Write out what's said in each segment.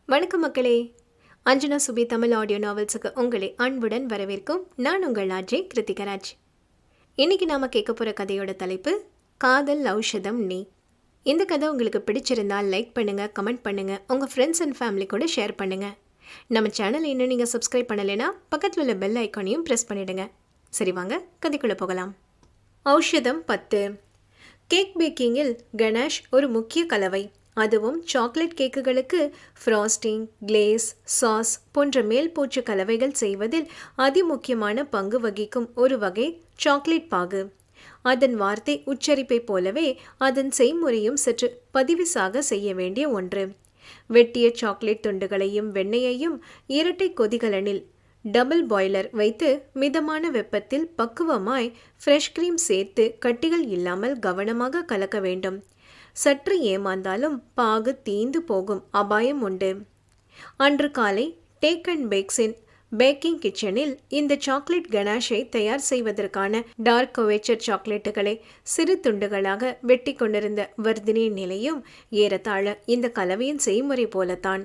வணக்கம் மக்களே. அஞ்சனா சுபி தமிழ் ஆடியோ நாவல்ஸுக்கு உங்களை அன்புடன் வரவேற்கும் நான் உங்கள் ஆர்ஜே கிருத்திகராஜ். இன்னைக்கு நாம கேட்க போகிற கதையோட தலைப்பு காதல் ஔஷதம் நீ. இந்த கதை உங்களுக்கு பிடிச்சிருந்தால் லைக் பண்ணுங்கள், கமெண்ட் பண்ணுங்கள், உங்கள் ஃப்ரெண்ட்ஸ் அண்ட் ஃபேமிலி கூட ஷேர் பண்ணுங்கள். நம்ம சேனல் இன்னும் நீங்கள் சப்ஸ்கிரைப் பண்ணலைன்னா பக்கத்தில் உள்ள பெல் ஐக்கானையும் ப்ரெஸ் பண்ணிவிடுங்க. சரி வாங்க கதைக்குள்ளே போகலாம். ஔஷதம் 10. கேக் பேக்கிங்கில் கணேஷ் ஒரு முக்கிய கலவை. அதுவும் சாக்லேட் கேக்குகளுக்கு ஃப்ராஸ்டிங், கிளேஸ், சாஸ் போன்ற மேல்பூச்சு கலவைகள் செய்வதில் அதிமுக்கியமான பங்கு வகிக்கும் ஒரு வகை சாக்லேட் பாகு. அதன் வார்த்தை உச்சரிப்பை போலவே அதன் செய்முறையும் சற்று பதிவிசாக செய்ய வேண்டிய ஒன்று. வெட்டிய சாக்லேட் துண்டுகளையும் வெண்ணெயையும் இரட்டை கொதிகலனில் டபுள் பாய்லர் வைத்து மிதமான வெப்பத்தில் பக்குவமாய் ஃப்ரெஷ் கிரீம் சேர்த்து கட்டிகள் இல்லாமல் கவனமாக கலக்க வேண்டும். சற்று ஏமாந்தாலும் பாகு தீந்து போகும் அபாயம் உண்டு. அன்று காலை டேக் அண்ட் பேக்ஸின் பேக்கிங் கிச்சனில் இந்த சாக்லேட் கணாஷை தயார் செய்வதற்கான டார்க் கொவேச்சர் சாக்லேட்டுகளை சிறு துண்டுகளாக வெட்டி கொண்டிருந்த வர்தினியின் நிலையும் ஏறத்தாழ இந்த கலவையின் செய்முறை போலத்தான்.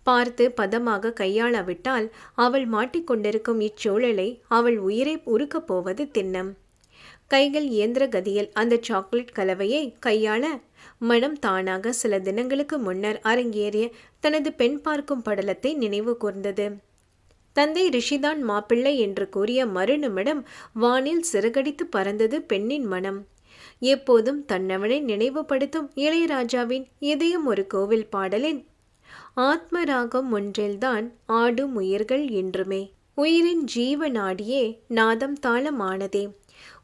பார்த்து பதமாக கையாளாவிட்டால் அவள் மாட்டிக்கொண்டிருக்கும் இச்சூழலை அவள் உயிரை உருக்கப் போவது திண்ணம். கைகள் இயந்திர கதியில் அந்த சாக்லேட் கலவையை கையாள மனம் தானாக சில தினங்களுக்கு முன்னர் அரங்கேறிய தனது பெண் பார்க்கும் படலத்தை நினைவு கூர்ந்தது. தந்தை ரிஷிதான் மாப்பிள்ளை என்று கூறிய மறுநிமிடம் வானில் சிறகடித்து பறந்தது பெண்ணின் மனம். எப்போதும் தன்னவனை நினைவுபடுத்தும் இளையராஜாவின் இதயம் ஒரு கோவில் பாடலின் ஆத்மராகம் ஒன்றில்தான் ஆடும் உயிர்கள் என்றுமே. உயிரின் ஜீவ நாடியே நாதம் தாளமானதே.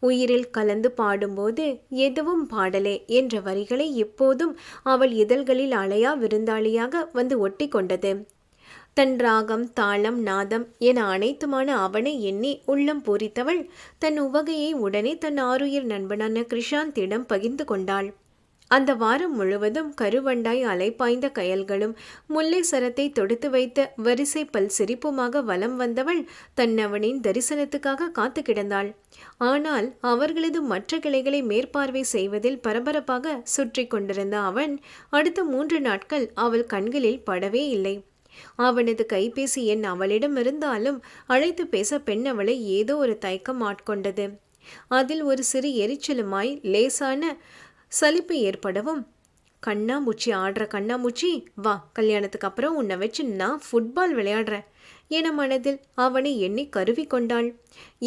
உயிரில் கலந்து பாடும்போது எதுவும் பாடலே என்ற வரிகளை எப்போதும் அவள் இதழ்களில் அலையா விருந்தாளியாக வந்து ஒட்டி கொண்டது. தன் ராகம், தாளம், நாதம் என அனைத்துமான அவனை எண்ணி உள்ளம் பூரித்தவள் தன் உவகையை உடனே தன் ஆருயிர் நண்பனான கிருஷாந்திடம் பகிர்ந்து கொண்டாள். அந்த வாரம் முழுவதும் கருவண்டாய் அலைப்பாய்ந்த கயல்களும் முல்லை சரத்தை தொடுத்து வைத்த வரிசை பல் சிரிப்புமாக வலம் வந்தவள் தன்னவனின் தரிசனத்துக்காக காத்து கிடந்தாள். ஆனால் அவர்களது மற்ற கிளைகளை மேற்பார்வை செய்வதில் பரபரப்பாக சுற்றி கொண்டிருந்த அவன் அடுத்த 3 நாட்கள் அவள் கண்களில் படவே இல்லை. அவனது கைபேசி எண் அவளிடம் இருந்தாலும் அழைத்து பேச பெண் அவளை ஏதோ ஒரு தயக்கம் ஆட்கொண்டது. அதில் ஒரு சிறு எரிச்சலுமாய் லேசான சலிப்பு ஏற்படவும், கண்ணாமூச்சி ஆடுற கண்ணாமூச்சி, வா, கல்யாணத்துக்கு அப்புறம் உன்னை வச்சு நான் ஃபுட்பால் விளையாடுறேன் என மனதில் அவனை எண்ணி கருவி கொண்டாள்.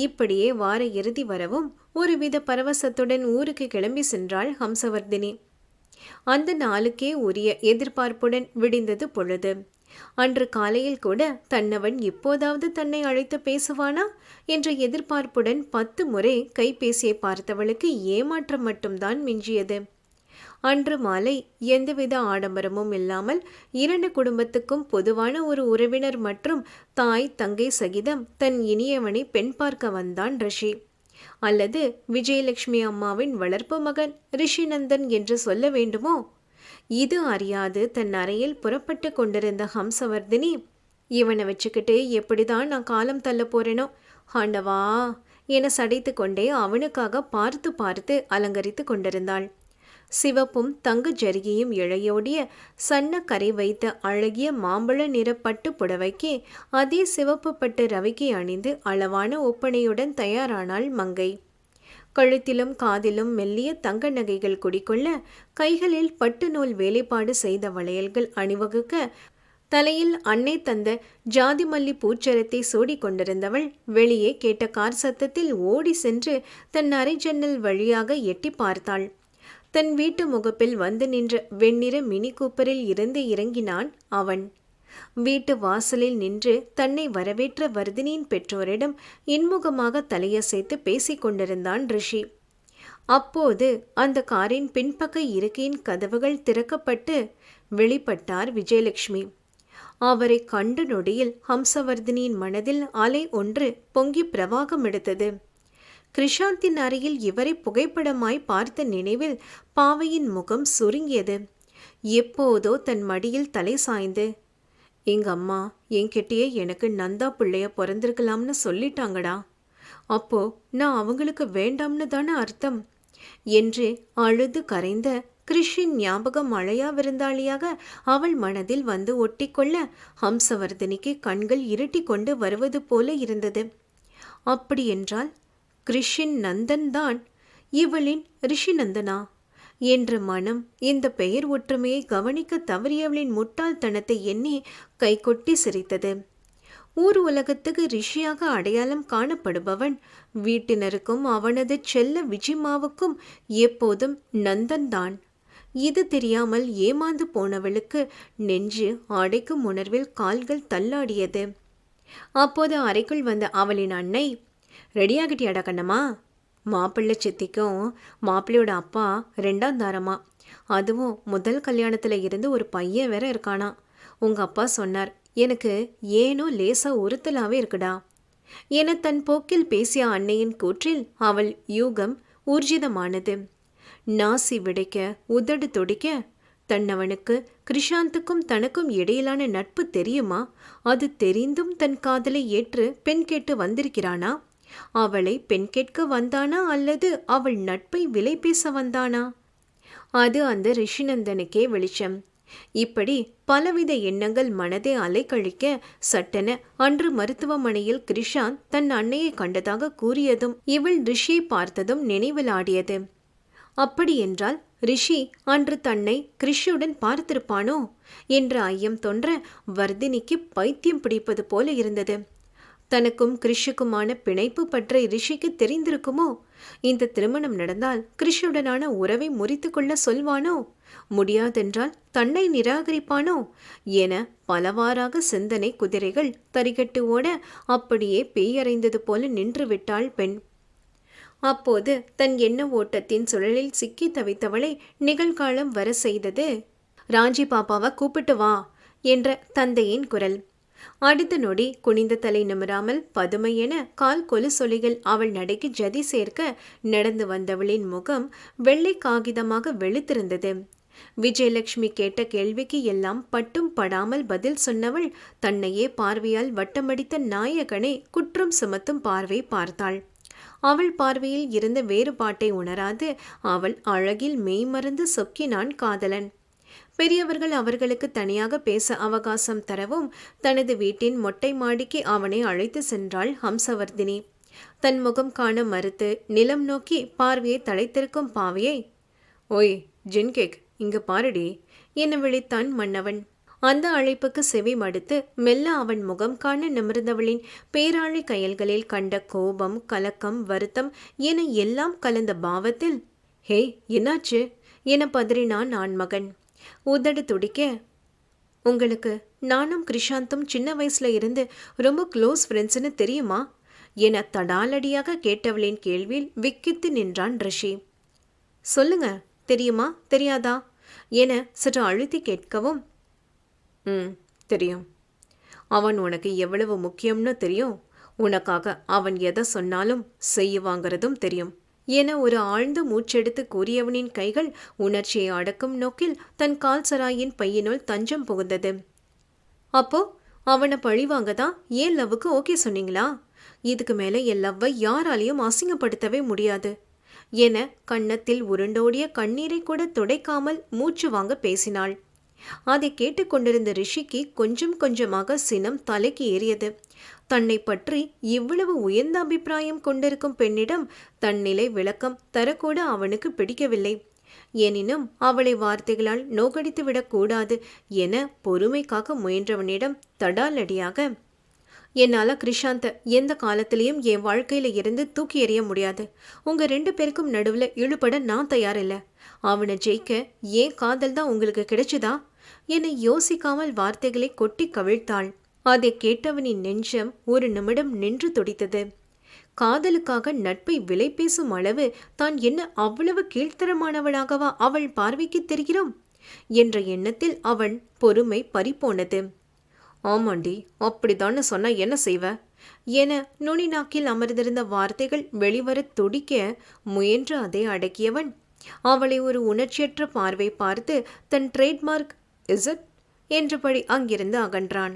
இப்படியே வார இறுதி வரவும் ஒருவித பரவசத்துடன் ஊருக்கு கிளம்பி சென்றாள் ஹம்சவர்தினி. அந்த நாளுக்கே உரிய எதிர்பார்ப்புடன் விடிந்தது பொழுது. அன்று காலையில் கூட தன்னவன் இப்போதாவது தன்னை அழைத்து பேசுவானா என்ற எதிர்பார்ப்புடன் 10 முறை கைபேசியை பார்த்தவளுக்கு ஏமாற்றம் மட்டும்தான் மிஞ்சியது. அன்று மாலை எந்தவித ஆடம்பரமும் இல்லாமல் 2 குடும்பத்துக்கும் பொதுவான ஒரு உறவினர் மற்றும் தாய் தங்கை சகிதம் தன் இனியவனை பெண் பார்க்க வந்தான் ரிஷி. அல்லது விஜயலட்சுமி அம்மாவின் வளர்ப்பு மகன் ரிஷிநந்தன் என்று சொல்ல வேண்டுமோ? இது அறியாது தன் அறையில் புறப்பட்டு கொண்டிருந்த ஹம்சவர்தினி, இவனை வச்சுக்கிட்டு எப்படிதான் நான் காலம் தள்ள போறேனோ ஆண்டவா என சடைத்து கொண்டே அவனுக்காக பார்த்து பார்த்து அலங்கரித்து கொண்டிருந்தாள். சிவப்பும் தங்க ஜரிகையும் இழையோடிய சன்ன கரை வைத்த அழகிய மாம்பழ நிற பட்டு புடவைக்கு அதே சிவப்பு பட்டு ரவிக்கை அணிந்து அளவான ஒப்பனையுடன் தயாரானாள் மங்கை. கழுத்திலும் காதிலும் மெல்லிய தங்க நகைகள் குடிக்கொள்ள, கைகளில் பட்டு நூல் வேலைப்பாடு செய்த வளையல்கள் அணிவகுக்க, தலையில் அன்னை தந்த ஜாதி மல்லி பூச்சரத்தை சூடி கொண்டிருந்தவள் வெளியே கேட்ட கார் சத்தத்தில் ஓடி சென்று தன் அறை ஜன்னல் வழியாக எட்டி பார்த்தாள். தன் வீட்டு முகப்பில் வந்து நின்ற வெண்ணிற மினி கூப்பரில் இருந்து இறங்கினான் அவன். வீட்டு வாசலில் நின்று தன்னை வரவேற்ற வர்தினியின் பெற்றோரிடம் இன்முகமாக தலையசைத்து பேசிக் கொண்டிருந்தான் ரிஷி. அப்போது அந்த காரின் பின்பக்க இருக்கையின் கதவுகள் திறக்கப்பட்டு வெளிப்பட்டார் விஜயலட்சுமி. அவரை கண்டு நொடியில் ஹம்சவர்தினியின் மனதில் அலை ஒன்று பொங்கி பிரவாகம் எடுத்தது. கிருஷாந்தின் அருகில் இவரை புகைப்படமாய் பார்த்த நினைவில் பாவையின் முகம் சுருங்கியது. எப்போதோ தன் மடியில் தலை சாய்ந்து, எங்க அம்மா என்கிட்டயே எனக்கு நந்தா பிள்ளைய பிறந்திருக்கலாம்னு சொல்லிட்டாங்கடா, அப்போ நான் அவங்களுக்கு வேண்டாம்னு தானே அர்த்தம் என்று அழுது கரைந்த கிருஷின் ஞாபகம் மழையா விருந்தாளியாக அவள் மனதில் வந்து ஒட்டிக்கொள்ள ஹம்சவர்தினிக்கு கண்கள் இருட்டி கொண்டு வருவது போல இருந்தது. அப்படியென்றால் கிருஷின் நந்தன் தான் இவளின் ரிஷிநந்தனா என்ற மனம் இந்த பெயர் ஒற்றுமையை கவனிக்க தவறியவளின் முட்டாள்தனத்தை எண்ணி கைகொட்டி சிரித்தது. ஊர் உலகத்துக்கு ரிஷியாக அடையாளம் காணப்படுபவன் வீட்டினருக்கும் அவனது செல்ல விஜிமாவுக்கும் எப்போதும் நந்தன்தான். இது தெரியாமல் ஏமாந்து போனவளுக்கு நெஞ்சு அடைக்கும் உணர்வில் கால்கள் தள்ளாடியது. அப்போது அறைக்குள் வந்த அவளின் அன்னை, ரெடியாகிட்டியாடா கண்ணம்மா? மாப்பிள்ளை சித்திக்கும் மாப்பிள்ளையோட அப்பா 2ஆம் தாரமா, அதுவும் முதல் கல்யாணத்துல இருந்து ஒரு பையன் வேற இருக்கானா. உங்க அப்பா சொன்னார், எனக்கு ஏனோ லேசா உறுத்தலாவே இருக்குடா என தன் போக்கில் பேசிய அன்னையின் கூற்றில் அவள் யூகம் ஊர்ஜிதமானது. நாசி விடைக்க உதடு தொடிக்க, தன்னவனுக்கு கிருஷாந்துக்கும் தனக்கும் இடையிலான நட்பு தெரியுமா? அது தெரிந்தும் தன் காதலை ஏற்று பெண் கேட்டு வந்திருக்கிறானா? அவளை பெண் கேட்க வந்தானா அல்லது அவள் நட்பை விலை பேச வந்தானா? அது அந்த ரிஷிநந்தனுக்கே வெளிச்சம். இப்படி பலவித எண்ணங்கள் மனதை அலைக்கழிக்க சட்டென அன்று மருத்துவமனையில் கிருஷாந்த் தன் அன்னையை கண்டதாக கூறியதும் இவள் ரிஷியை பார்த்ததும் நினைவில் ஆடியது. அப்படியென்றால் ரிஷி அன்று தன்னை கிருஷியுடன் பார்த்திருப்பானோ என்ற ஐயம் தோன்ற வர்தினிக்கு பைத்தியம் பிடிப்பது போல இருந்தது. தனக்கும் கிருஷுக்குமான பிணைப்பு பற்றி ரிஷிக்கு தெரிந்திருக்குமோ? இந்த திருமணம் நடந்தால் கிருஷுடனான உறவை முறித்து கொள்ள சொல்வானோ? முடியாதென்றால் தன்னை நிராகரிப்பானோ என பலவாறாக சிந்தனை குதிரைகள் தரிகட்டு ஓட அப்படியே பேயறைந்தது போல நின்று விட்டாள் பெண். அப்போது தன் எண்ண ஓட்டத்தின் சுழலில் சிக்கி தவித்தவளை நிகழ்காலம் வர செய்தது, ராஞ்சி பாப்பாவை கூப்பிட்டு வா என்ற தந்தையின் குரல். அடுத்த நொடி குனிந்த தலை நிமிராமல் பதுமை என கால் கொலுசொலிகள் அவள் நடைக்கு ஜதி சேர்க்க நடந்து வந்தவளின் முகம் வெள்ளை காகிதமாக வெளுத்திருந்தது. விஜயலட்சுமி கேட்ட கேள்விக்கு எல்லாம் பட்டும் படாமல் பதில் சொன்னவள் தன்னையே பார்வையால் வட்டமடித்த நாயகனை குற்றம் சுமத்தும் பார்வை பார்த்தாள். அவள் பார்வையில் இருந்த வேறுபாட்டை உணராது அவள் அழகில் மெய்மறந்து சொக்கினான் காதலன். பெரியவர்கள் அவர்களுக்கு தனியாக பேச அவகாசம் தரவும் தனது வீட்டின் மொட்டை மாடிக்கு அவனை அழைத்து சென்றாள் ஹம்சவர்தினி. தன் முகம் காண மறுத்து நிலம் நோக்கி பார்வையை தடைத்திருக்கும் பாவையை, ஓய் ஜின்கேக், இங்கு பாருடி என விழித்தான் மன்னவன். அந்த அழைப்புக்கு செவி மடுத்து மெல்ல அவன் முகம் காண நிமிர்ந்தவளின் பேராழி கயல்களில் கண்ட கோபம், கலக்கம், வருத்தம் என எல்லாம் கலந்த பாவத்தில், ஹே என்னாச்சு என பதறினான் ஆண்மகன். உதடு துடிக்க, உங்களுக்கு நானும் கிருஷாந்தும் சின்ன வயசுல இருந்து ரொம்ப க்ளோஸ் ஃப்ரெண்ட்ஸ்னு தெரியுமா என தடாலடியாக கேட்டவளின் கேள்வியில் விக்கித்து நின்றான் ரிஷி. சொல்லுங்க, தெரியுமா தெரியாதா என சற்று அழுத்தி கேட்கவும், தெரியும். அவன் உனக்கு எவ்வளவு முக்கியம்னு தெரியும். உனக்காக அவன் எதை சொன்னாலும் செய்யுவாங்கிறதும் தெரியும் என ஒரு ஆழ்ந்த மூச்செடுத்து கூறியவனின் கைகள் உணர்ச்சியை அடக்கும் நோக்கில் தன் கால் சராயின் பையினுள் தஞ்சம் புகுந்தது. அப்போ அவனை பழிவாங்கதான் ஏன் லவ்வுக்கு ஓகே சொன்னீங்களா? இதுக்கு மேல என் லவ்வை யாராலையும் அசிங்கப்படுத்தவே முடியாது என கன்னத்தில் உருண்டோடிய கண்ணீரை கூட துடைக்காமல் மூச்சு வாங்க பேசினாள். அதை கேட்டுக்கொண்டிருந்த ரிஷிக்கு கொஞ்சம் கொஞ்சமாக சினம் தலைக்கு ஏறியது. தன்னை பற்றி இவ்வளவு உயர்ந்த அபிப்பிராயம் கொண்டிருக்கும் பெண்ணிடம் தன்னிலை விளக்கம் தரக்கூட அவனுக்கு பிடிக்கவில்லை. எனினும் அவளை வார்த்தைகளால் நோகடித்து விடக்கூடாது என பொறுமை காக்க முயன்றவனிடம் தடாலடியாக, என்னால கிருஷாந்த எந்த காலத்திலையும் என் வாழ்க்கையில இருந்து தூக்கி எறிய முடியாது. உங்க 2 பேருக்கும் நடுவுல இழுபட நான் தயாரில்லை. அவனை ஜெயிக்க ஏன் காதல் தான் உங்களுக்கு கிடைச்சுதா என யோசிக்காமல் வார்த்தைகளை கொட்டி கவிழ்த்தாள். அதை கேட்டவனின் நெஞ்சம் ஒரு நிமிடம் நின்று துடித்தது. காதலுக்காக நட்பை விலை பேசும் அளவு தான் என்ன அவ்வளவு கீழ்த்தரமானவளாகவா அவள் பார்வைக்கு தெரிகிறோம் என்ற எண்ணத்தில் அவன் பொறுமை பறிபோனது. ஆமாண்டி, அப்படித்தான்னு சொன்னா என்ன செய்வ என நுனி நாக்கில் அமர்ந்திருந்த வார்த்தைகள் வெளிவர துடிக்க முயன்று அதை அடக்கியவன் அவளை ஒரு உணர்ச்சியற்ற பார்வை பார்த்து தன் ட்ரேட்மார்க் இஸ் இட் என்றபடி அங்கிருந்து அகன்றான்.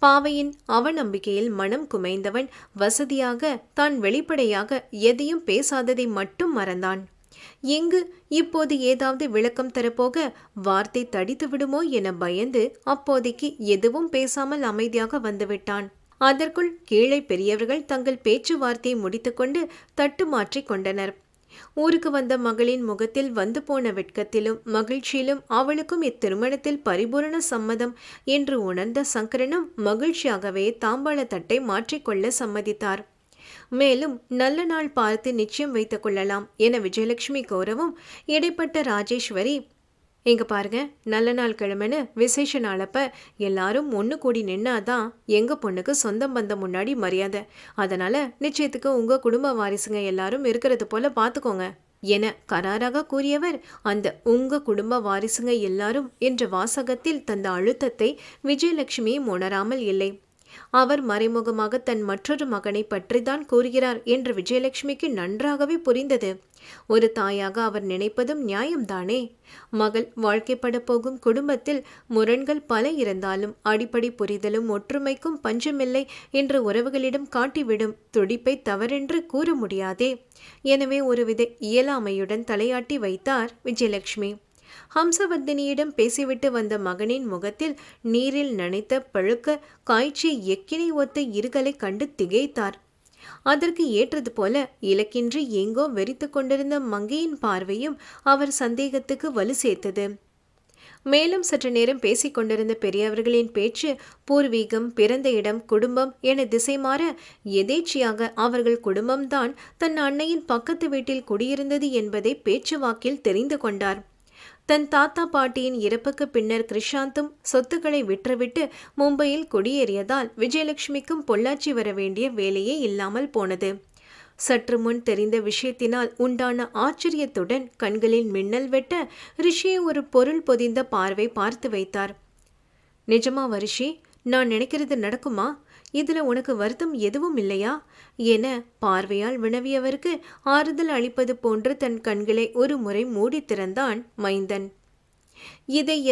பாவையின் அவநம்பிக்கையில் மனம் குமைந்தவன் வசதியாக தான் வெளிப்படையாக எதையும் பேசாததை மட்டும் மறந்தான். எங்கு இப்போது ஏதாவது விளக்கம் தரப்போக வார்த்தை தடித்து விடுமோ என பயந்து அப்போதைக்கு எதுவும் பேசாமல் அமைதியாக வந்துவிட்டான். அதற்குள் கீழே பெரியவர்கள் தங்கள் பேச்சுவார்த்தையை முடித்துக்கொண்டு தட்டு மாற்றிக் கொண்டனர். ஊருக்கு வந்த மகளின் முகத்தில் வந்து போன வெட்கத்திலும் மகிழ்ச்சியிலும் அவளுக்கும் இத்திருமணத்தில் பரிபூரண சம்மதம் என்று உணர்ந்த சங்கரனும் மகிழ்ச்சியாகவே தாம்பாள தட்டை மாற்றிக்கொள்ள சம்மதித்தார். மேலும் நல்ல நாள் பார்த்து நிச்சயம் வைத்துக் கொள்ளலாம் என விஜயலட்சுமி கோரவும் இடைப்பட்ட ராஜேஸ்வரி, எங்க பாருங்க, நல்ல நாள் கிழமைன்னு விசேஷ நாளப்ப எல்லாரும் ஒன்று கூடி நின்னாதான் எங்க பொண்ணுக்கு சொந்தம் பந்தம் முன்னாடி மரியாதை. அதனால நிச்சயத்துக்கு உங்க குடும்ப வாரிசுங்க எல்லாரும் இருக்கிறது போல பார்த்துக்கோங்க என கராராக கூறியவர் அந்த உங்க குடும்ப வாரிசுங்க எல்லாரும் என்ற வாசகத்தில் தந்த அழுத்தத்தை விஜயலட்சுமி உணராமல் இல்லை. அவர் மறைமுகமாக தன் மற்றொரு மகனை பற்றிதான் கூறுகிறார் என்று விஜயலட்சுமிக்கு நன்றாகவே புரிந்தது. ஒரு தாயாக அவர் நினைப்பதும் நியாயம்தானே. மகள் வாழ்க்கைப்பட போகும் குடும்பத்தில் முரண்கள் பல இருந்தாலும் அடிப்படை புரிதலும் ஒற்றுமைக்கும் பஞ்சமில்லை என்று உறவுகளிடம் காட்டிவிடும் துடிப்பை தவறென்று கூற முடியாதே. எனவே ஒருவித இயலாமையுடன் தலையாட்டி வைத்தார் விஜயலட்சுமி. ஹம்சவர்தினியிடம் பேசிவிட்டு வந்த மகனின் முகத்தில் நீரில் நனைத்த பழுக்க காய்ச்சி எக்கினை ஒத்த இருகளை கண்டு திகைத்தார். அதற்கு ஏற்றது போல இலக்கின்றி எங்கோ வெறித்து கொண்டிருந்த மங்கையின் பார்வையும் அவர் சந்தேகத்துக்கு வலு சேர்த்தது. மேலும் சற்று நேரம் பேசிக் கொண்டிருந்த பெரியவர்களின் பேச்சு பூர்வீகம், பிறந்த இடம், குடும்பம் என திசை மாற எதேச்சியாக அவர்கள் குடும்பம்தான் தன் அன்னையின் பக்கத்து வீட்டில் குடியிருந்தது என்பதை பேச்சுவாக்கில் தெரிந்து கொண்டார். தன் தாத்தா பாட்டியின் இறப்புக்கு பின்னர் கிருஷாந்தும் சொத்துக்களை விற்றுவிட்டு மும்பையில் குடியேறியதால் விஜயலட்சுமிக்கும் பொள்ளாச்சி வர வேண்டிய வேலையே இல்லாமல் போனது. சற்று முன் தெரிந்த விஷயத்தினால் உண்டான ஆச்சரியத்துடன் கண்களில் மின்னல் வெட்ட ரிஷியை ஒரு பொருள் பொதிந்த பார்வை பார்த்து வைத்தார். நிஜமா ரிஷி, நான் நினைக்கிறது நடக்குமா? இதுல உனக்கு வருத்தம் எதுவும் இல்லையா என பார்வையால் வினவியவருக்கு ஆறுதல் அளிப்பது போன்று தன் கண்களை ஒரு முறை மூடி திறந்தான் மைந்தன்.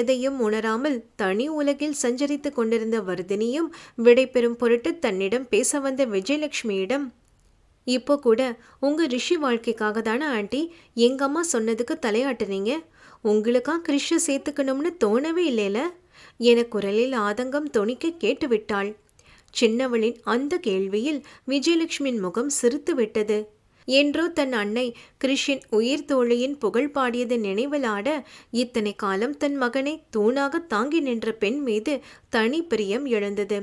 எதையும் உணராமல் தனி உலகில் சஞ்சரித்து கொண்டிருந்த வர்தினியும் விடை பெறும் பொருட்டு தன்னிடம் பேச வந்த விஜயலட்சுமியிடம், இப்போ கூட உங்க ரிஷி வாழ்க்கைக்காக தானே ஆண்டி எங்க அம்மா சொன்னதுக்கு தலையாட்டுனீங்க? உங்களுக்கா கிருஷ சேர்த்துக்கணும்னு தோணவே இல்லைல என குரலில் ஆதங்கம் தொனிக்க கேட்டுவிட்டாள். சின்னவளின் அந்த கேள்வியில் விஜயலட்சுமியின் முகம் சிரித்து விட்டது. என்றோ தன் அன்னை கிருஷின் உயிர் தோழியின் புகழ் பாடியது நினைவில் ஆட இத்தனை காலம் தன் மகனை தூணாக தாங்கி நின்ற பெண் மீது தனி பிரியம் எழுந்தது.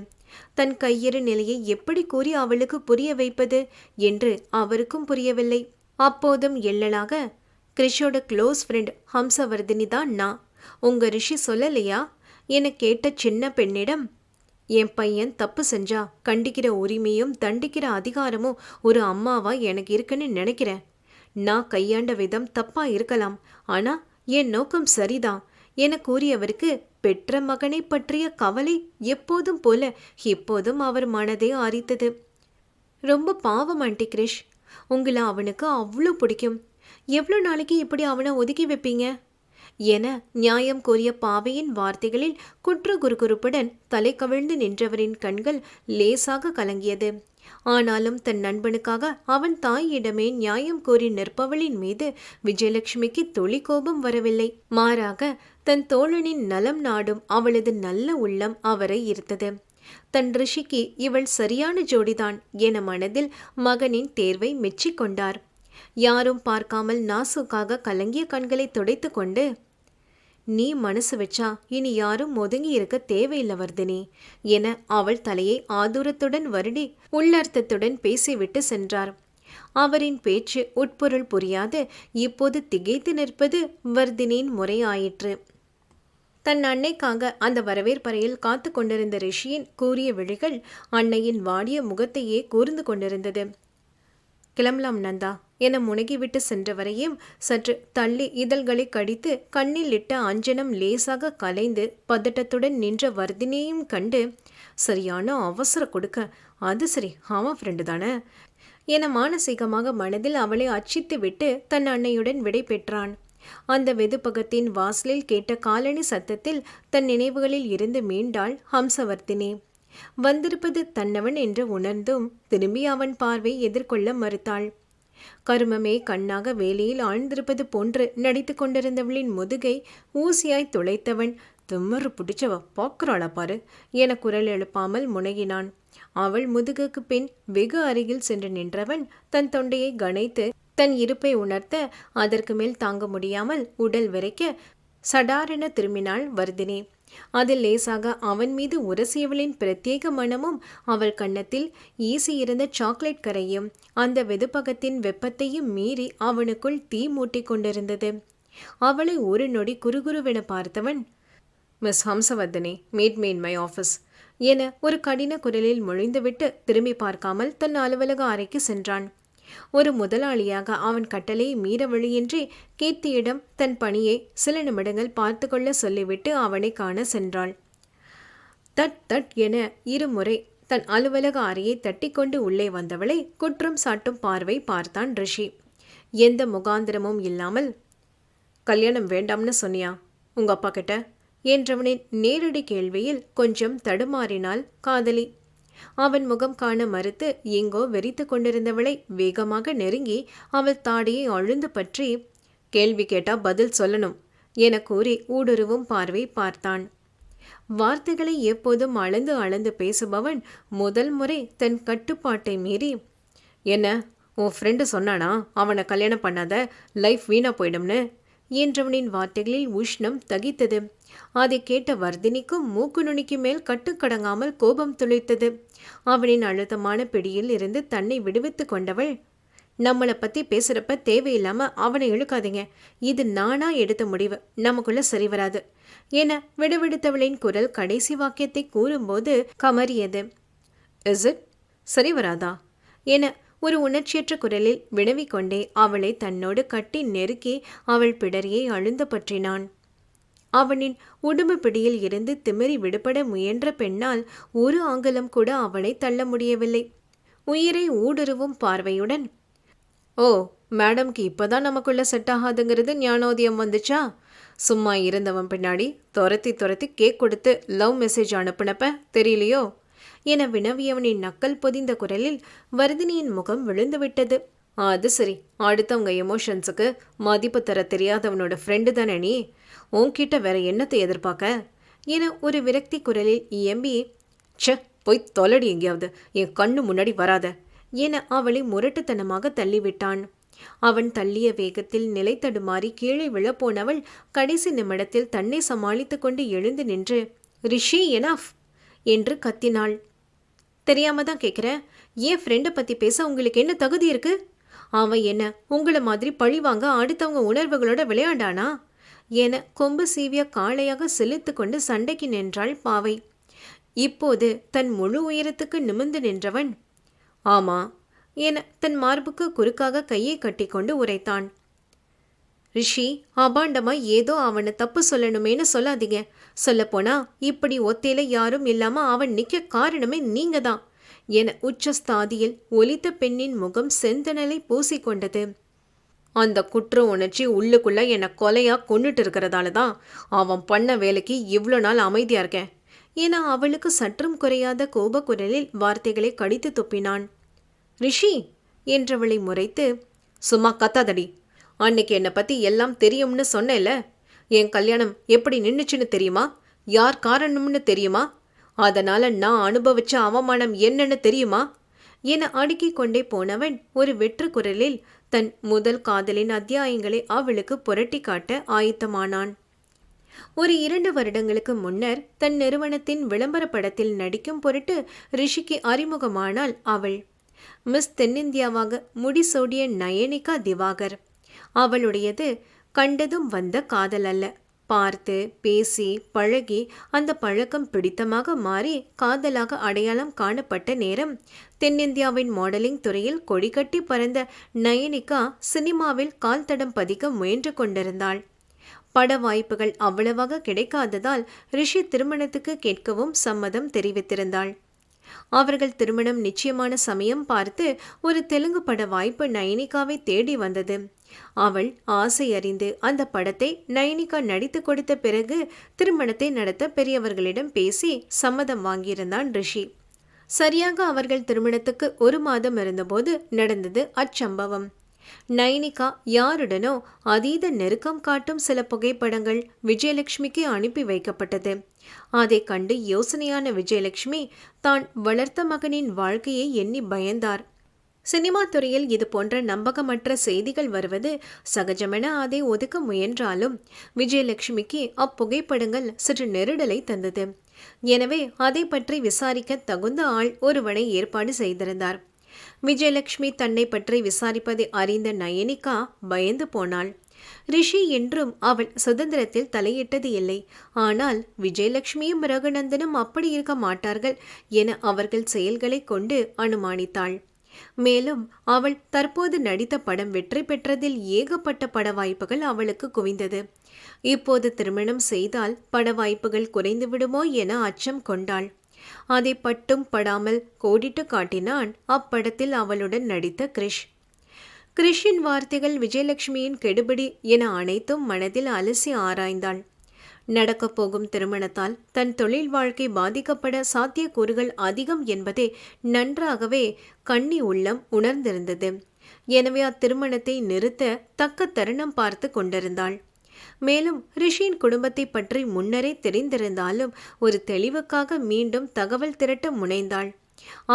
தன் கையிறு நிலையை எப்படி கூறி அவளுக்கு புரிய வைப்பது என்று அவருக்கும் புரியவில்லை. அப்போதும் எள்ளலாக, கிருஷோட க்ளோஸ் ஃப்ரெண்ட் ஹம்சவர்தினி தான் நான், உங்க ரிஷி சொல்லலையா என கேட்ட சின்ன பெண்ணிடம், என் பையன் தப்பு செஞ்சா கண்டிக்கிற உரிமையும் தண்டிக்கிற அதிகாரமும் ஒரு அம்மாவா எனக்கு இருக்குன்னு நினைக்கிறேன். நான் கையாண்ட விதம் தப்பா இருக்கலாம், ஆனா என் நோக்கம் சரிதான் என கூறியவருக்கு பெற்ற மகனை பற்றிய கவலை எப்போதும் போல இப்போதும் அவர் மனதை ஆரித்தது. ரொம்ப பாவம் ஆண்டி கிரிஷ், உங்களை அவனுக்கு அவ்வளோ பிடிக்கும். எவ்வளோ நாளைக்கு இப்படி அவனை ஒதுக்கி வைப்பீங்க என நியாயம் கோரிய பாவையின் வார்த்தைகளில் குற்ற குறுகுறுப்புடன் தலை கவிழ்ந்து நின்றவரின் கண்கள் லேசாக கலங்கியது. ஆனாலும் தன் நண்பனுக்காக அவன் தாயிடமே நியாயம் கோரி நிற்பவளின் மீது விஜயலட்சுமிக்கு துளி கோபம் வரவில்லை. மாறாக தன் தோழனின் நலம் நாடும் அவளது நல்ல உள்ளம் அவரை ஈர்த்தது. தன் ரிஷிக்கு இவள் சரியான ஜோடிதான் என மனதில் மகனின் தேர்வை மெச்சிக்கொண்டார். யாரும் பார்க்காமல் நாசுக்காக கலங்கிய கண்களை துடைத்து கொண்டு, நீ மனசு வச்சா இனி யாரும் ஒதுங்கி இருக்க தேவையில்லை வர்தினி என அவள் தலையை ஆதூரத்துடன் வருடி உள்ளர்த்தத்துடன் பேசிவிட்டு சென்றார். அவரின் பேச்சு உட்பொருள் புரியாது இப்போது திகைத்து நிற்பது வர்தினியின் முறையாயிற்று. தன் அன்னைக்காக அந்த வரவேற்பறையில் காத்து கொண்டிருந்த ரிஷியின் கூறிய விழிகள் அன்னையின் வாடிய முகத்தையே கூர்ந்து கொண்டிருந்தது. கிளம்பலாம் நந்தா என முனகிவிட்டு சென்றவரையும் சற்று தள்ளி இதழ்களை கடித்து கண்ணில் இட்ட அஞ்சனம் லேசாக கலைந்து பதட்டத்துடன் நின்ற வர்தினியையும் கண்டு, சரியான அவசர கொடுக்க, அது சரி அவன் ஃப்ரெண்டு தானே என மானசீகமாக மனதில் அவளை அச்சித்து விட்டு தன் அன்னையுடன் விடை பெற்றான். அந்த வெதுப்பகத்தின் வாசலில் கேட்ட காலணி சத்தத்தில் தன் நினைவுகளில் இருந்து மீண்டாள் ஹம்சவர்தினி. வந்திருப்பது தன்னவன் என்று உணர்ந்தும் திரும்பி அவன் பார்வை எதிர்கொள்ள மறுத்தாள். கருமமே கண்ணாக வேலியில் ஆழ்ந்திருப்பது போன்று நடித்து கொண்டிருந்தவளின் முதுகை ஊசியாய் துளைத்தவன், திமிரு பிடிச்சவ பார்க்குறாளா பாரு என குரல் எழுப்பாமல் முனகினான். அவள் முதுகுக்கு பின் வெகு அருகில் சென்று நின்றவன் தன் தொண்டையை கனைத்து தன் இருப்பை உணர்த்த, அதற்கு மேல் தாங்க முடியாமல் உடல் விரைக்க சடாரென திரும்பினாள் வர்தினி. அதில் லேசாக அவன் மீது உரசியவளின் பிரத்யேக மனமும் அவள் கன்னத்தில் ஈசியிருந்த சாக்லேட் கரையும் அந்த வெதுப்பகத்தின் வெப்பத்தையும் மீறி அவனுக்குள் தீ மூட்டி கொண்டிருந்தது. அவளை ஒரு நொடி குறுகுருவென பார்த்தவன், miss Hamsavardhini, meet me in my office என ஒரு கடின குரலில் மொழிந்துவிட்டு திரும்பி பார்க்காமல் தன் அலுவலக அறைக்கு சென்றான். ஒரு முதலாளியாக அவன் கட்டளையை மீற வழியின்றி கீர்த்தியிடம் தன் பணியை சில நிமிடங்கள் பார்த்து கொள்ள சொல்லிவிட்டு அவனை காண சென்றாள். தட் தட் என இருமுறை தன் அலுவலக அறையை தட்டிக்கொண்டு உள்ளே வந்தவளை குற்றம் சாட்டும் பார்வை பார்த்தான் ரிஷி. எந்த முகாந்திரமும் இல்லாமல், கல்யாணம் வேண்டாம்னு சொன்னியா உங்க அப்பா கிட்ட என்றவனின் நேரடி கேள்வியில் கொஞ்சம் தடுமாறினாள் காதலி. அவன் முகம் காண மறுத்து எங்கோ வெறித்து கொண்டிருந்தவளை வேகமாக நெருங்கி அவள் தாடியை அழுந்து பற்றி, கேள்வி கேட்டா பதில் சொல்லணும் என கூறி ஊடுருவும் பார்வை பார்த்தான். வார்த்தைகளை எப்போதும் அளந்து அளந்து பேசுபவன் முதல் முறை தன் கட்டுப்பாட்டை மீறி, என்ன உன் ஃப்ரெண்டு சொன்னானா அவனை கல்யாணம் பண்ணாத, லைஃப் வீணா போயிடும்னு என்றவனின் வார்த்தைகளில் உஷ்ணம் தகித்தது. அதை கேட்ட வர்தினிக்கும் மூக்கு நுனிக்கு மேல் கட்டுக்கடங்காமல் கோபம் துளைத்தது. அவனின் அழுத்தமான பிடியில் இருந்து தன்னை விடுவித்து கொண்டவள், நம்மளை பத்தி பேசுறப்ப தேவையில்லாம அவனை இழுக்காதீங்க, இது நானா எடுத்த முடிவு, நமக்குள்ள சரி வராது என விடுவிடுத்தவளின் குரல் கடைசி வாக்கியத்தை கூறும்போது கமறியது. இஸ் இட், சரி வராதா என ஒரு உணர்ச்சியற்ற குரலில் வினவிக்கொண்டே அவளை தன்னோடு கட்டி நெருக்கி அவள் பிடரியை அழுந்த பற்றினான். அவனின் உடும்பு பிடியில் இருந்து திமிரி விடுபட முயன்ற பெண்ணால் ஒரு ஆங்கலம் கூட அவனை தள்ள முடியவில்லை. உயிரை ஊடுருவும் பார்வையுடன், ஓ மேடம்க்கு இப்பதான் நமக்குள்ள செட் ஆகாதுங்கிறது ஞானோதயம் வந்துச்சா, சும்மா இருந்தவன் பின்னாடி துரத்தி துரத்தி கேக் கொடுத்து லவ் மெசேஜ் அனுப்புனப்ப தெரியலையோ என வினவியவனின் நக்கல் பொதிந்த குரலில் வர்தினியின் முகம் விழுந்துவிட்டது. அது சரி, அடுத்தவங்க எமோஷன்ஸுக்கு மதிப்பு தர தெரியாதவனோட ஃப்ரெண்டு தானே நீ, உன்கிட்ட வேற என்னத்தை எதிர்பார்க்க என ஒரு விரக்தி குரலில் இயம்பி, ச போய் தொலடி எங்கேயாவது, என் கண்ணு முன்னாடி வராத என அவளை முரட்டுத்தனமாக தள்ளிவிட்டான். அவன் தள்ளிய வேகத்தில் நிலை தடுமாறி கீழே விழப்போனவள் கடைசி நிமிடத்தில் தன்னை சமாளித்து கொண்டு எழுந்து நின்று, ரிஷி எனஃப் என்று கத்தினாள். தெரியாம தான் கேட்குறேன், என் ஃப்ரெண்டை பற்றி பேச உங்களுக்கு என்ன தகுதி இருக்கு? அவன் என்ன உங்களை மாதிரி பழிவாங்க அடுத்தவங்க உணர்வுகளோட விளையாண்டானா என கொம்பு சீவிய காளையாக செலுத்து கொண்டு சண்டைக்கு நின்றாள் பாவை. இப்போது தன் முழு உயரத்துக்கு நிமிர்ந்து நின்றவன், ஆமா என தன் மார்புக்கு குறுக்காக கையை கட்டி கொண்டு உரைத்தான். ரிஷி, அபாண்டமா ஏதோ அவனை தப்பு சொல்லணுமேனு சொல்லாதீங்க. சொல்லப்போனா இப்படி ஒத்தையில யாரும் இல்லாம அவன் நிக்க காரணமே நீங்க தான் என உச்சஸ்தாதியில் ஒலித்த பெண்ணின் முகம் செந்தனலை பூசிக்கொண்டது. அந்த குற்ற உணர்ச்சி உள்ளுக்குள்ள என்னை கொலையா கொண்டுட்டு இருக்கிறதால தான் அவன் பண்ண வேலைக்கு இவ்வளோ நாள் அமைதியா இருக்கேன் என அவளுக்கு சற்றும் குறையாத கோப குரலில் வார்த்தைகளை கடித்து துப்பினான். ரிஷி என்றவளை முறைத்து, சும்மா கத்தாதடி, அன்னைக்கு என்னை பற்றி எல்லாம் தெரியும்னு சொன்னேல, என் கல்யாணம் எப்படி நின்றுச்சுன்னு தெரியுமா, யார் காரணம்னு தெரியுமா, அதனால் நான் அனுபவிச்ச அவமானம் என்னன்னு தெரியுமா என அடுக்கிக் கொண்டே போனவன் ஒரு வெற்று குரலில் தன் முதல் காதலின் அத்தியாயங்களை அவளுக்கு புரட்டி காட்ட ஆயத்தமானான். ஒரு 2 வருடங்களுக்கு முன்னர் தன் நிறுவனத்தின் விளம்பர படத்தில் நடிக்கும் பொருட்டு ரிஷிக்கு அறிமுகமானாள் அவள். மிஸ் தென்னிந்தியாவாக முடிசூடிய நயனிகா திவாகர். அவளுடையது கண்டதும் வந்த காதல் அல்ல, பார்த்து பேசி பழகி அந்த பழக்கம் பிடித்தமாக மாறி காதலாக அடையாளம் காணப்பட்ட நேரம். தென்னிந்தியாவின் மாடலிங் துறையில் கொடிகட்டி பறந்த நயனிகா சினிமாவில் கால் தடம் பதிக்க முயன்று கொண்டிருந்தாள். பட வாய்ப்புகள் அவ்வளவாக கிடைக்காததால் ரிஷி திருமணத்துக்கு கேட்கவும் சம்மதம் தெரிவித்திருந்தாள். அவர்கள் திருமணம் நிச்சயமான சமயம் பார்த்து ஒரு தெலுங்கு பட வாய்ப்பு நயனிகாவை தேடி வந்தது. அவள் ஆசை அறிந்து அந்த படத்தை நயனிகா நடித்து கொடுத்த பிறகு திருமணத்தை நடத்த பெரியவர்களிடம் பேசி சம்மதம் வாங்கியிருந்தான் ரிஷி. சரியாக அவர்கள் திருமணத்துக்கு 1 மாதம் இருந்தபோது நடந்தது அச்சம்பவம். நைனிகா யாருடனோ அதீத நெருக்கம் காட்டும் சில புகைப்படங்கள் விஜயலட்சுமிக்கு அனுப்பி வைக்கப்பட்டது. அதை கண்டு யோசனையான விஜயலட்சுமி தான் வளர்த்த மகனின் வாழ்க்கையை எண்ணி பயந்தார். சினிமா துறையில் இது போன்ற நம்பகமற்ற செய்திகள் வருவது சகஜமென அதை ஒதுக்க முயன்றாலும் விஜயலட்சுமிக்கு அப்புகைப்படங்கள் சற்று நெருடலை தந்தது. எனவே அதை பற்றி விசாரிக்க தகுந்த ஆள் ஒருவனை ஏற்பாடு செய்திருந்தார். விஜயலட்சுமி தன்னை பற்றி விசாரிப்பதை அறிந்த நயனிகா பயந்து போனாள். ரிஷி என்றும் அவள் சுதந்திரத்தில் தலையிட்டது இல்லை. ஆனால் விஜயலட்சுமியும் ரகுநந்தனும் அப்படி இருக்க மாட்டார்கள் என அவர்கள் செயல்களை கொண்டு அனுமானித்தாள். மேலும் அவள் தற்போது நடித்த படம் வெற்றி பெற்றதில் ஏகப்பட்ட பட வாய்ப்புகள் அவளுக்கு குவிந்தது. இப்போது திருமணம் செய்தால் பட வாய்ப்புகள் குறைந்து விடுமோ என அச்சம் கொண்டாள். அதை பட்டும் படாமல் கோடிட்டு காட்டினான் அப்படத்தில் அவளுடன் நடித்த கிரிஷ். கிரிஷின் வார்த்தைகள் விஜயலட்சுமியின் கெடுபிடி என அனைத்தும் மனதில் அலசி ஆராய்ந்தாள். நடக்கப் போகும் திருமணத்தால் தன் தொழில் வாழ்க்கை பாதிக்கப்பட சாத்தியக்கூறுகள் அதிகம் என்பதை நன்றாகவே கன்னி உள்ளம் உணர்ந்திருந்தது. எனவே அத்திருமணத்தை நிறுத்த தக்க தருணம் பார்த்து கொண்டிருந்தாள். மேலும் ரிஷியின் குடும்பத்தை பற்றி முன்னரே தெரிந்திருந்தாலும் ஒரு தெளிவுக்காக மீண்டும் தகவல் திரட்ட முனைந்தாள்.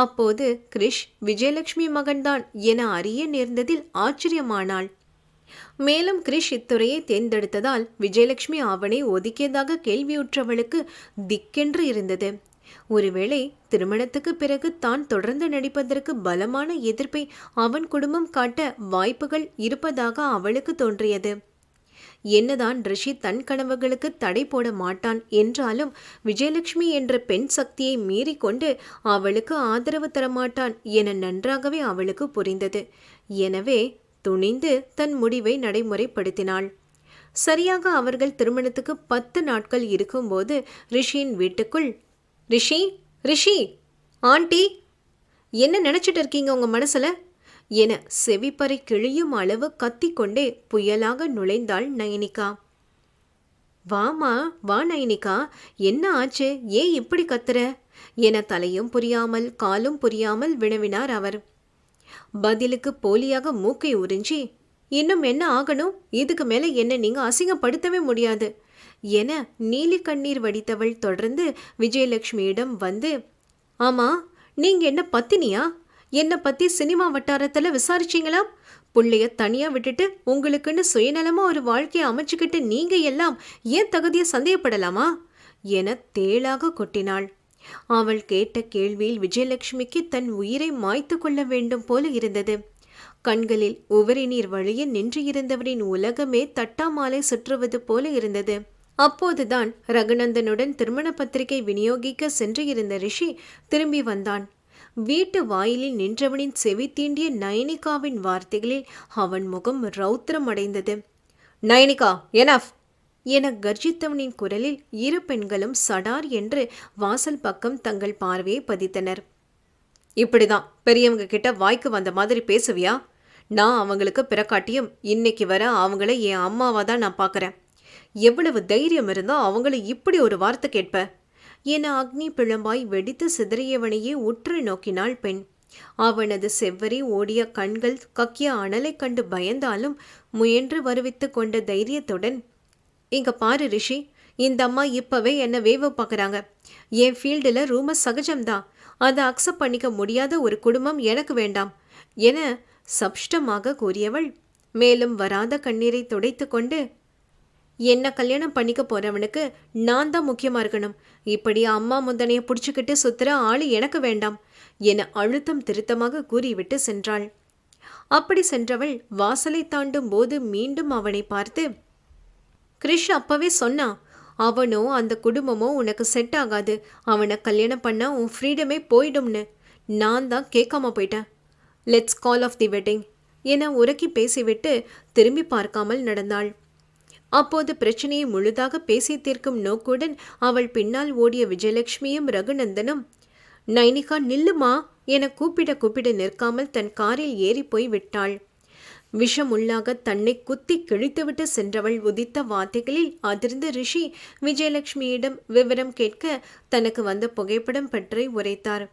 அப்போது கிரிஷ் விஜயலட்சுமி மகன்தான் என அறிய நேர்ந்ததில் ஆச்சரியமானாள். மேலும் கிரிஷ் இத்துறையை தேர்ந்தெடுத்ததால் விஜயலட்சுமி அவனை ஒதுக்கியதாக கேள்வியுற்றவளுக்கு திக்கென்று இருந்தது. ஒருவேளை திருமணத்துக்கு பிறகு தான் தொடர்ந்து நடிப்பதற்கு பலமான எதிர்ப்பை அவன் குடும்பம் காட்ட வாய்ப்புகள் இருப்பதாக அவளுக்கு தோன்றியது. என்னதான் ரிஷி தன் கனவுகளுக்கு தடை போட மாட்டான் என்றாலும் விஜயலட்சுமி என்ற பெண் சக்தியை மீறிக்கொண்டு அவளுக்கு ஆதரவு தரமாட்டான் என நன்றாகவே அவளுக்கு புரிந்தது. எனவே துணிந்து தன் முடிவை நடைமுறைப்படுத்தினாள். சரியாக அவர்கள் திருமணத்துக்கு 10 நாட்கள் இருக்கும்போது ரிஷியின் வீட்டுக்குள், ரிஷி ரிஷி ஆண்டி, என்ன நினைச்சிட்டு இருக்கீங்க உங்க மனசுல என செவிப்பறை கிழியும் அளவு கத்திக்கொண்டே புயலாக நுழைந்தாள் நயனிகா. வாமா வா நயனிகா, என்ன ஆச்சு, ஏன் இப்படி கத்துற என தலையும் புரியாமல் காலும் புரியாமல் வினவினார் அவர். பதிலுக்கு போலியாக மூக்கை உறிஞ்சி, இன்னும் என்ன ஆகணும், இதுக்கு மேல என்ன நீங்க அசிங்கப்படுத்தவே முடியாது என நீலி கண்ணீர் வடித்தவள் தொடர்ந்து விஜயலட்சுமியிடம் வந்து, ஆமா நீங்க என்ன பத்தினியா, என்னை பத்தி சினிமா வட்டாரத்துல விசாரிச்சீங்களா, புள்ளைய தனியா விட்டுட்டு உங்களுக்குன்னு சுயநலமா ஒரு வாழ்க்கையை அமைச்சுக்கிட்டு நீங்க எல்லாம் ஏன் தகுதிய சந்தேகப்படலாமா என தேளாக கொட்டினாள். அவள் கேட்ட கேள்வியில் விஜயலட்சுமிக்கு தன் உயிரை மாய்த்து கொள்ள வேண்டும் போல இருந்தது. கண்களில் உவரி நீர் வழிய நின்று இருந்தவரின் உலகமே தட்டாமாலை சுற்றுவது போல இருந்தது. அப்போதுதான் ரகுநந்தனுடன் திருமண பத்திரிகை விநியோகிக்க சென்று இருந்த ரிஷி திரும்பி வந்தான். வீட்டு வாயிலில் நின்றவனின் செவி தீண்டிய நயனிகாவின் வார்த்தைகளில் அவன் முகம் ரௌத்திரம் அடைந்தது. நயனிகா, எனஃப் என கர்ஜித்தவனின் குரலில் இரு பெண்களும் சடார் என்று வாசல் பக்கம் தங்கள் பார்வையை பதித்தனர். இப்படிதான் பெரியவங்க கிட்ட வாய்க்கு வந்த மாதிரி பேசுவியா? நான் அவங்களுக்கு பிறக்காட்டியும் இன்னைக்கு வர அவங்கள என் அம்மாவா தான் நான் பார்க்கறேன். எவ்வளவு தைரியம் இருந்தா அவங்கள இப்படி ஒரு வார்த்தை கேட்ப என அக்னி பிழம்பாய் வெடித்து சிதறியவனையே உற்று நோக்கினாள் பெண். அவனது செவ்வரி ஓடிய கண்கள் கக்கிய அனலை கண்டு பயந்தாலும் முயன்று வருவித்து கொண்ட தைரியத்துடன், இங்க பாரு ரிஷி, இந்த அம்மா இப்பவே என்ன வேவ பார்க்குறாங்க. என் ஃபீல்டில் ரூமர் சகஜம்தான், அதை அக்செப்ட் பண்ணிக்க முடியாத ஒரு குடும்பம் எனக்கு வேண்டாம் என சப்ஷ்டமாக கூறியவள் மேலும் வராத கண்ணீரை துடைத்து கொண்டு, என்ன கல்யாணம் பண்ணிக்க போறவனுக்கு நான் தான் முக்கியமா இருக்கணும், இப்படி அம்மா முந்தனைய பிடிச்சுக்கிட்டு சுத்துற ஆளு எனக்கு வேண்டாம் என அழுத்தம் திருத்தமாக கூறிவிட்டு சென்றாள். அப்படி சென்றவள் வாசலை தாண்டும் போது மீண்டும் அவனை பார்த்து, கிரிஷ் அப்பவே சொன்னான், அவனோ அந்த குடும்பமோ உனக்கு செட் ஆகாது, அவனை கல்யாணம் பண்ணா உன் ஃப்ரீடமே போயிடும்னு. நான் தான் கேட்காம போயிட்டேன். Let's call off the wedding என உரக்கி பேசிவிட்டு திரும்பி பார்க்காமல் நடந்தாள். அப்போது பிரச்சனையை முழுதாக பேசி தீர்க்கும் நோக்குடன் அவள் பின்னால் ஓடிய விஜயலட்சுமியும் ரகுநந்தனும், நைனிகா நில்லுமா என கூப்பிட நிற்காமல் தன் காரில் ஏறி போய் விட்டாள். விஷமுள்ளாக தன்னை குத்தி கிழித்துவிட்டு சென்றவள் உதித்த வார்த்தைகளில் அதிர்ந்த ரிஷி விஜயலட்சுமியிடம் விவரம் கேட்க தனக்கு வந்த புகைப்படம் பற்றி உரைத்தார்.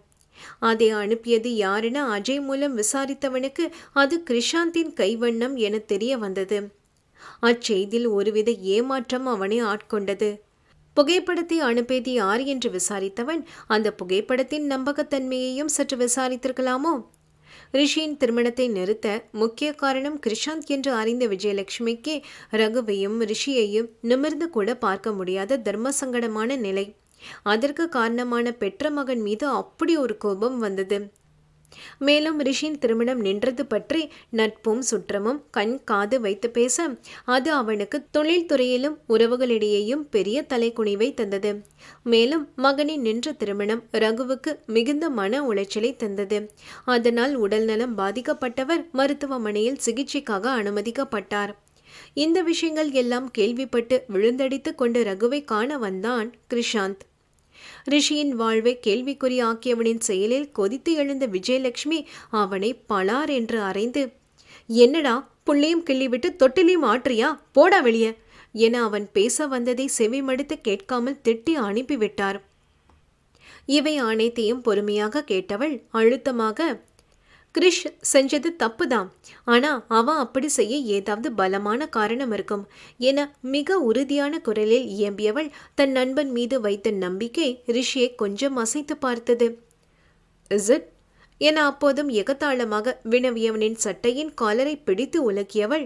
அதை அனுப்பியது யாரென அஜய் மூலம் விசாரித்தவனுக்கு அது கிருஷாந்தின் கைவண்ணம் என தெரிய வந்தது. அச்செய்தில் ஒருவித ஏமாற்றம் அவனை ஆட்கொண்டது. புகைப்படத்தை அனுப்பியது யார் என்று விசாரித்தவன் அந்த புகைப்படத்தின் நம்பகத்தன்மையையும் சற்று விசாரித்திருக்கலாமோ? ரிஷியின் திருமணத்தை நிறுத்த முக்கிய காரணம் கிருஷாந்த் என்று அறிந்த விஜயலட்சுமிக்கு ரகுவையும் ரிஷியையும் நிமிர்ந்து கூட பார்க்க முடியாத தர்ம சங்கடமான நிலை. அதற்கு காரணமான பெற்ற மகன் மீது அப்படி ஒரு கோபம் வந்தது. மேலும் ரிஷியின் திருமணம் நின்றது பற்றி நட்பும் சுற்றமும் கண் காது வைத்து பேச அது அவனுக்கு தொழில்துறையிலும் உறவுகளிடையேயும் பெரிய தலைக்குனிவை தந்தது. மேலும் மகனின் நின்ற திருமணம் ரகுவுக்கு மிகுந்த மன உளைச்சலை தந்தது. அதனால் உடல்நலம் பாதிக்கப்பட்டவர் மருத்துவமனையில் சிகிச்சைக்காக அனுமதிக்கப்பட்டார். இந்த விஷயங்கள் எல்லாம் கேள்விப்பட்டு விழுந்தடித்து கொண்டு ரகுவை காண வந்தான் கிருஷாந்த். ரிஷியின் வாழ்வை கேள்விக்குறியாக்கியவனின் செயலில் கொதித்து எழுந்த விஜயலட்சுமி அவனை பலார் என்று அறைந்து, என்னடா புள்ளையும் கிள்ளிவிட்டு தொட்டிலையும் ஆற்றியா, போடா வெளிய என அவன் பேச வந்ததை செவிமடுத்து கேட்காமல் திட்டி அனுப்பிவிட்டார். இவை அனைத்தையும் பொறுமையாக கேட்டவள் அழுத்தமாக, கிரிஷ் செஞ்சது தப்புதான், ஆனா அவன் அப்படி செய்ய ஏதாவது பலமான காரணம் இருக்கும் என மிக உறுதியான குரலில் இயம்பியவள் தன் நண்பன் மீது வைத்த நம்பிக்கை ரிஷியை கொஞ்சம் அசைத்து பார்த்தது. இஸ் இட் என அப்போதும் எகத்தாளமாக வினவியவனின் சட்டையின் காலரை பிடித்து உலக்கியவள்,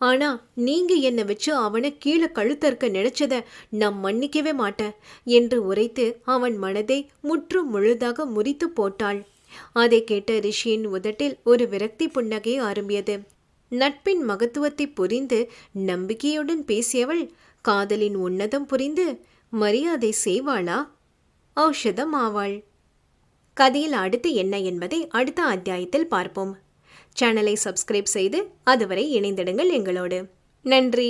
ஆனா நீங்க என்னை வச்சு அவனை கீழே கழுத்தறுக்க நினைச்சத நான் மன்னிக்கவே மாட்டேன் என்று உரைத்து அவன் மனதை முற்று முழுதாக முறித்து போட்டாள். அதை கேட்ட ரிஷியின் உதட்டில் ஒரு விரக்தி புன்னகை ஆரம்பியது. நட்பின் மகத்துவத்தை புரிந்து நம்பிக்கையுடன் பேசியவள் காதலின் உன்னதம் புரிந்து மரியாதை செய்வாளா, ஔஷதம் ஆவாள். கதையில் அடுத்து என்ன என்பதை அடுத்த அத்தியாயத்தில் பார்ப்போம். சேனலை சப்ஸ்கிரைப் செய்து அதுவரை இணைந்திடுங்கள் எங்களோடு. நன்றி.